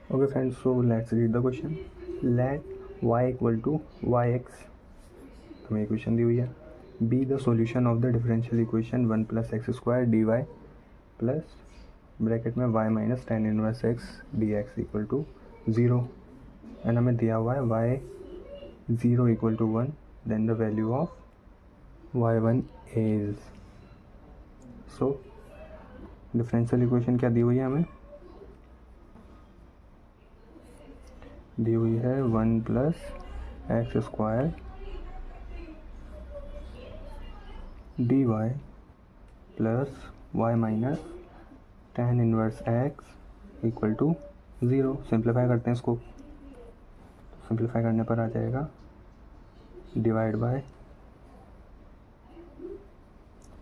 Okay friends, so let's read the question. Let y equal to yx, हमें equation दी हुई है. Be the solution of the differential equation 1 plus x square dy plus bracket में y minus tan inverse x dx equal to 0 and हमें दिया हुआ है y 0 equal to 1, then the value of y1 is. So differential equation क्या दी हुई है हमें? दी हुई है 1 plus x square d y plus y minus tan inverse x equal to 0. Simplify करते हैं इसको. सिंप्लीफाई करने पर आ जाएगा divide by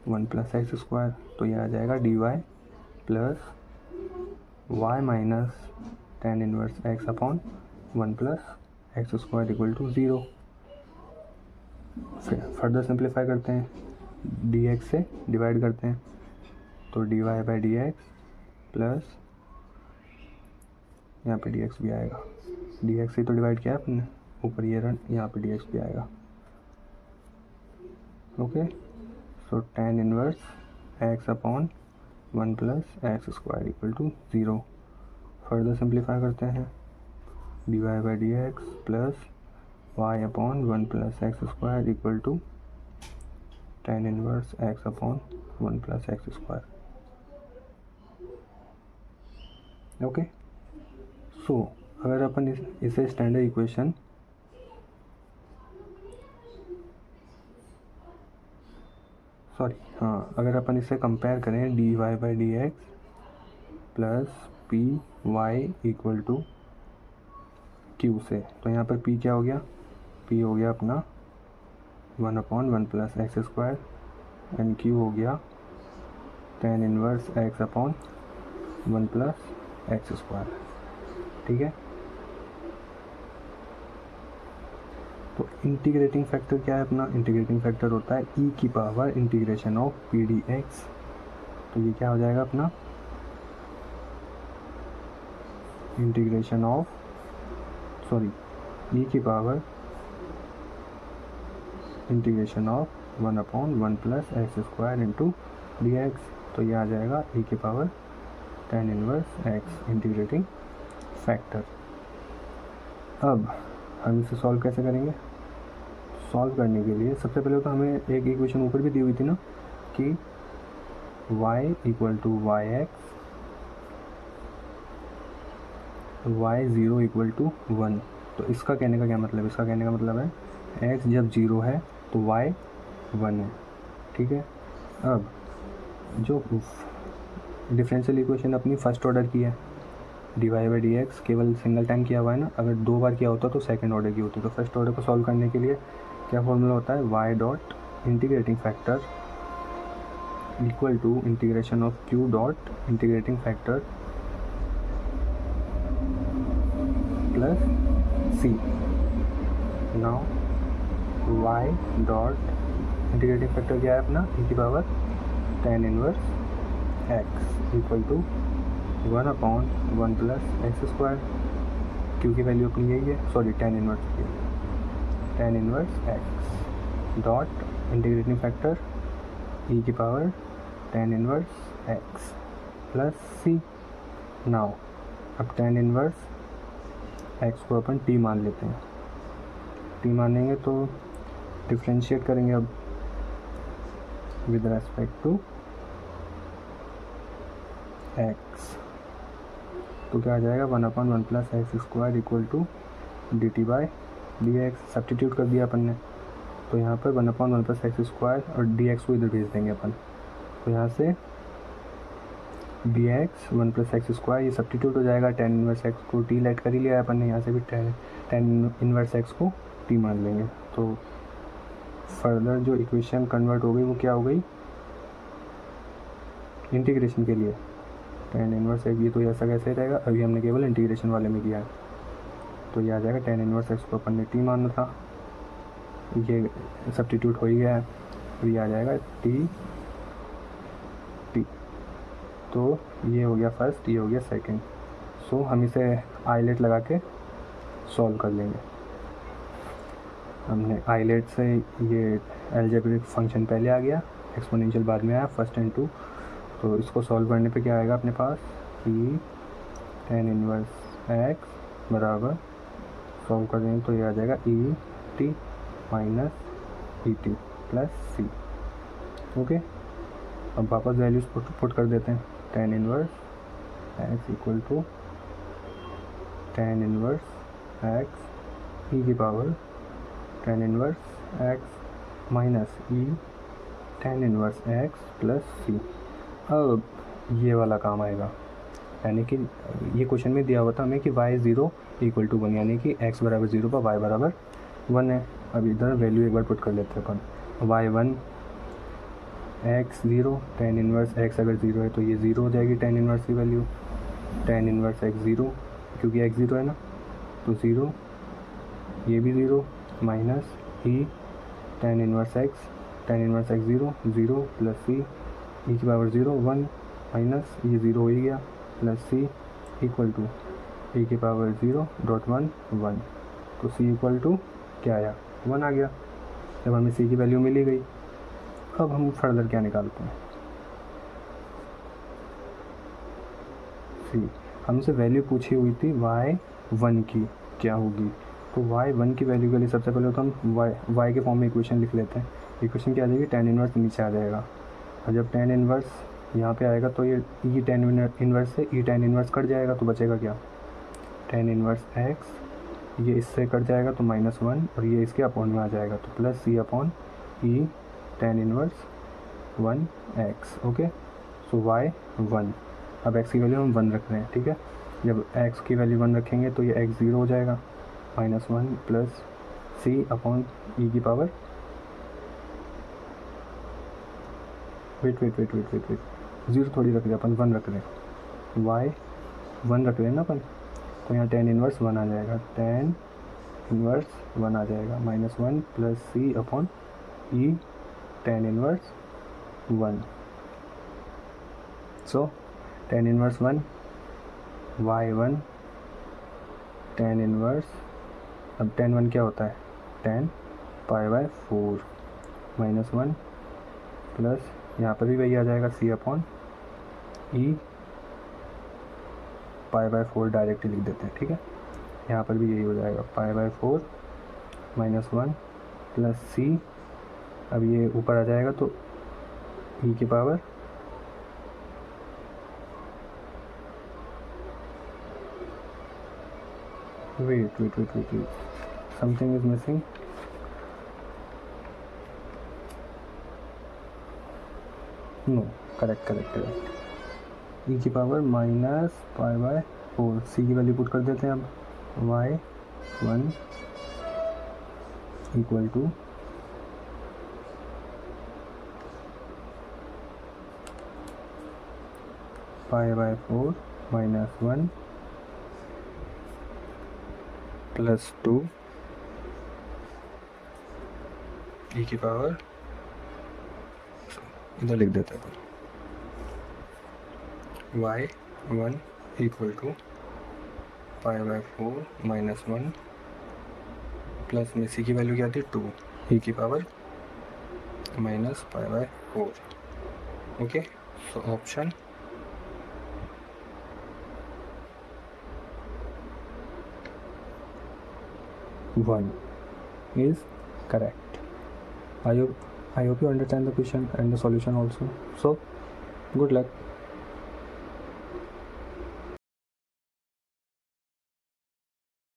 1 plus x square, तो ये आ जाएगा d y plus y minus tan inverse x upon 1 plus x square equal to 0. फिर फर्दर सिंप्लीफाई करते हैं, dx से डिवाइड करते हैं, तो d Y by D x plus यहाँ पे dx भी आएगा. dx से तो डिवाइड किया अपने, ऊपर ये रन, यहाँ पे dx भी आएगा. Okay, so tan inverse x upon 1 plus x square equal to 0. Further simplify करते हैं, D Y by D x plus Y upon 1 plus x square equal to tan inverse x upon 1 plus x square. Okay, so अगर अपन इसे standard equation अगर अपन इसे compare करें d Y by D x plus p y equal to q से, तो यहाँ पर p क्या हो गया? p हो गया अपना 1 upon 1 plus x square and q हो गया tan inverse x upon 1 plus x square. ठीक है, तो इंटीग्रेटिंग फैक्टर क्या है अपना? इंटीग्रेटिंग फैक्टर होता है e की power integration of P D x. तो ये क्या हो जाएगा अपना? इंटीग्रेशन ऑफ e की power integration of 1 upon 1 plus x square into D x. तो ये आ जाएगा e की power tan inverse x integrating factor. अब हम इसे सॉल्व कैसे करेंगे? सॉल्व करने के लिए सबसे पहले तो हमें एक इक्वेशन ऊपर भी दी हुई थी ना कि y equal to y x, y 0 equal to 1. तो इसका कहने का क्या मतलब? इसका कहने का मतलब है x जब 0 है तो y 1 है. ठीक है, अब जो डिफरेंशियल इक्वेशन अपनी फर्स्ट ऑर्डर की है, d Y by D x केवल सिंगल टाइम किया हुआ है ना, अगर 2 बार किया होता तो सेकंड ऑर्डर की होती. तो फर्स्ट ऑर्डर को सॉल्व करने के लिए क्या फॉर्मूला होता है? Y dot integrating factor equal to integration of Q dot integrating factor plus C. Now Y dot integrating factor क्या है अपना? e की power tan inverse x equal to 1 upon 1 plus x square. Q की value अपनी यही है, tan inverse की, tan inverse x dot integrating factor e की power tan inverse x plus C. Now अब tan इनवर्स x को अपन t मान लेते हैं. t मानेंगे तो डिफ्रेंशिएट करेंगे अब विद रेस्पेक्ट टू x. तो क्या आ जाएगा? 1 upon 1 plus x square equal to d t by D x. Substitute कर दिया अपन ने, तो यहाँ पर 1 अपॉन 1 प्लस एक्स स्क्वायर और डी एक्स को इधर भेज देंगे अपन. तो यहाँ से d x 1 plus x square ये सब्सटीट्यूट हो जाएगा. tan इनवर्स एक्स को t लेट कर ही लिया है अपन ने, यहाँ से भी tan इनवर्स एक्स को t मान लेंगे. तो फर्दर जो इक्वेशन कन्वर्ट हो गई वो क्या हो गई? इंटीग्रेशन के लिए tan इनवर्स एक्स, ये तो ऐसा कैसे रहेगा? अभी हमने केवल इंटीग्रेशन वाले में किया है, तो ये आ जाएगा tan इनवर्स एक्स को अपन ने t माना था, ये सब्सटीट्यूट हो ही गया है, तो ये आ जाएगा t. तो ये हो गया फर्स्ट, ये हो गया सेकंड. सो हम इसे आइलेट लगा के सॉल्व कर लेंगे। हमने आइलेट से ये अलजेब्रिक फंक्शन पहले आ गया, एक्सपोनेंशियल बाद में आया, फर्स्ट एंड टू। तो इसको सॉल्व करने पे क्या आएगा अपने पास कि tan इनवर्स x बराबर, सॉल्व कर देंगे तो ये आ जाएगा E T minus E T plus C. Okay, अब वापस वैल्यूज पुट कर देते हैं। tan inverse x equal to tan inverse x E की power tan inverse x minus E tan inverse x plus C. अब ये वाला काम आएगा, यानी कि ये क्वेश्चन में दिया हुआ था हमें कि y 0 इक्वल टू 1, यानी कि x बराबर 0 पर y बराबर 1 है। अब इधर वैल्यू एक बार पुट कर लेते हैं अपन, y 1 x 0, tan inverse x अगर 0 है तो ये 0 हो जाएगी tan इनवर्स की वैल्यू, tan इनवर्स x 0 क्योंकि x 0 है ना, तो 0, ये भी 0 minus E tan inverse x 0 0 plus सी ई की पावर 0 1 माइनस ये 0 हो ही गया प्लस सी इक्वल टू ई की पावर 0.1 1। तो सी इक्वल टू क्या आया 1 आ गया। जब हमें सी की वैल्यू मिली गई, अब हम फर्दर क्या निकालते हैं, सी हमसे वैल्यू पूछी हुई थी y1 की क्या होगी, तो y1 की वैल्यू के लिए सबसे पहले तो हम y के फॉर्म में इक्वेशन लिख लेते हैं। इक्वेशन क्या आ जाएगी, tan इनवर्स नीचे आ जाएगा, और जब tan इनवर्स यहाँ पे आएगा तो ये ई tan इनवर्स से ई tan इनवर्स कट जाएगा, तो बचेगा क्या, tan इनवर्स x, ये इससे कट जाएगा तो -1, और ये इसके अपॉन में आ जाएगा तो प्लस सी अपॉन ई tan इनवर्स 1x। ओके, सो y1, अब x की वैल्यू हम 1 रख रहे हैं, ठीक है। जब x की वैल्यू 1 रखेंगे तो ये x 0 हो जाएगा, -1 प्लस सी अपॉन ई की पावर, वेट 0 थोड़ी रख रहे हैं अपन, 1 रख रहे हैं, y1 रख रहे हैं ना अपन, तो यहाँ tan इनवर्स 1 आ जाएगा, tan इनवर्स 1 आ जाएगा, -1 प्लस सी अपॉन ई tan इनवर्स 1। सो tan inverse 1 y1 tan inverse, अब tan 1 क्या होता है, tan π/4 -1 प्लस यहाँ पर भी वही आ जाएगा सी अपॉन ई π/4 डायरेक्टली लिख देते हैं, ठीक है। यहाँ पर भी यही हो जाएगा π/4 -1 प्लस सी, अब ये ऊपर आ जाएगा तो ई की power wait something is missing, no correct E की पावर -π/4, सी की वैल्यू पुट कर देते हैं। अब y1 equal to π/4 -1 plus 2 E की पावर, इधर लिख देते हैं y1 इक्वल टू π/4 -1 प्लस में सी की वैल्यू क्या थी 2 ई की power -π/4। Okay, so option one is correct. I hope you understand the question and the solution also. So good luck.